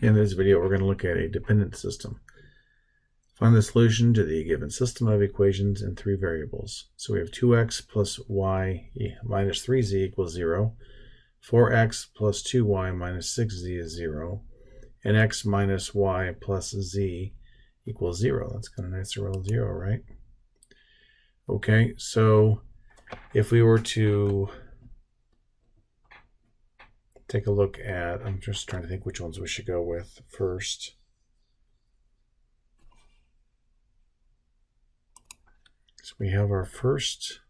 In this video, we're going to look at a dependent system. Find the solution to the given system of equations in three variables. So we have 2x plus y minus 3z equals 0, 4x plus 2y minus 6z is 0, and x minus y plus z equals 0. That's kind of nice to roll 0, right? Okay, so if we were to take a look at, I'm just trying to think which ones we should go with first. So we have our first,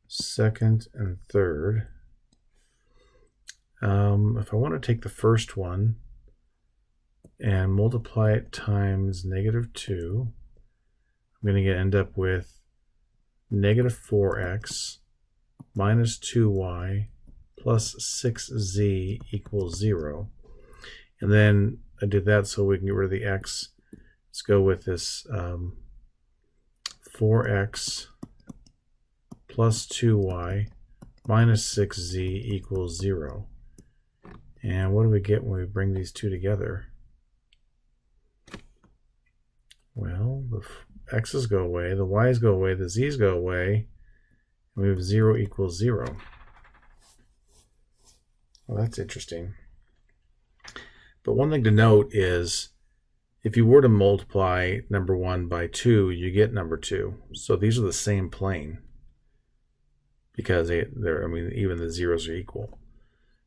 second, and third. If I want to take the first one and multiply it times -2, I'm going to end up with -4x minus 2y plus 6z equals 0. And then I did that so we can get rid of the x. Let's go with this 4x plus 2y minus 6z equals 0. And what do we get when we bring these two together? Well, the x's go away, the y's go away, the z's go away, and we have 0 equals 0. Well, that's interesting. But one thing to note is if you were to multiply number 1 by 2, you get number 2. So these are the same plane because they're, I mean, even the zeros are equal.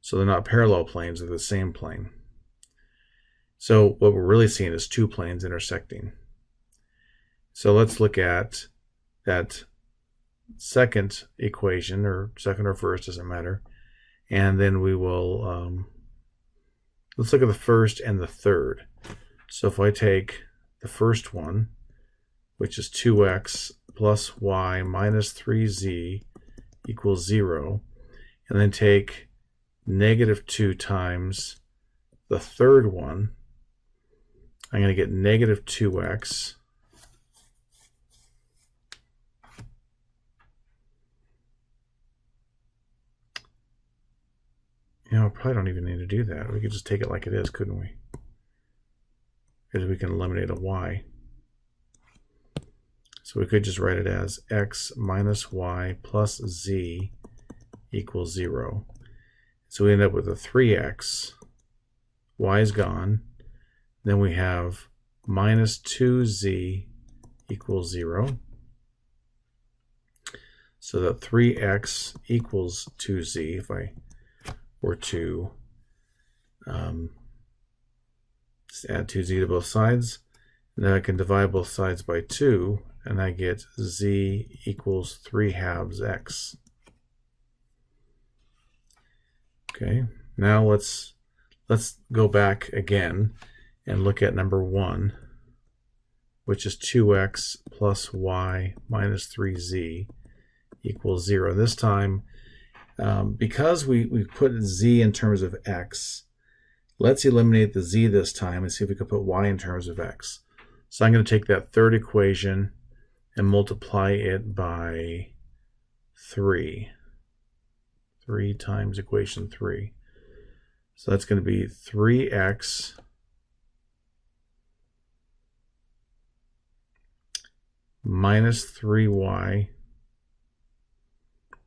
So they're not parallel planes, they're the same plane. So what we're really seeing is two planes intersecting. So let's look at that second equation, or second or first, doesn't matter. And then we will, let's look at the first and the third. So if I take the first one, which is 2x plus y minus 3z equals 0, and then take -2 times the third one, I'm going to get -2x You know, I probably don't even need to do that. We could just take it like it is, couldn't we? Because we can eliminate a y. So we could just write it as x minus y plus z equals 0. So we end up with a 3x. Y is gone. Then we have minus 2z equals 0. So that 3x equals 2z. If I were to just add 2z to both sides, and then I can divide both sides by 2, and I get z equals 3/2 x. Okay, now let's go back again and look at number 1, which is 2x plus y minus 3z equals 0. This time, because we put z in terms of x, let's eliminate the z this time and see if we can put y in terms of x. So I'm going to take that third equation and multiply it by 3. 3 times equation 3. So that's going to be 3x minus 3y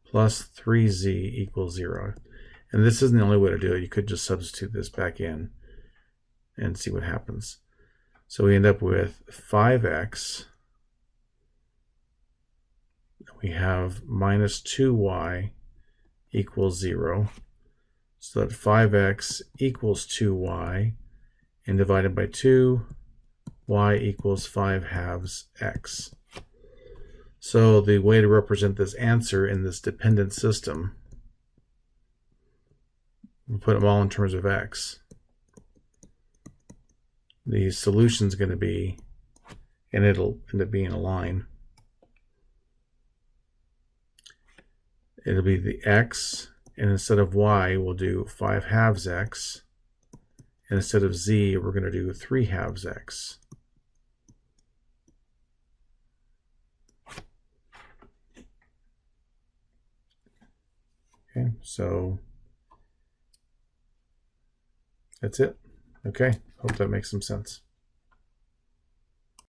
plus 3z equals 0. And this isn't the only way to do it. You could just substitute this back in and see what happens. So we end up with 5x. We have minus 2y equals 0. So that 5x equals 2y, and divided by 2, y equals 5/2 x. So the way to represent this answer in this dependent system, we'll put them all in terms of x. The solution is going to be, and it'll end up being a line, it'll be the x, and instead of y, we'll do 5/2 x, and instead of z, we're going to do 3/2 x. Okay, so That's it. Okay, hope that makes some sense.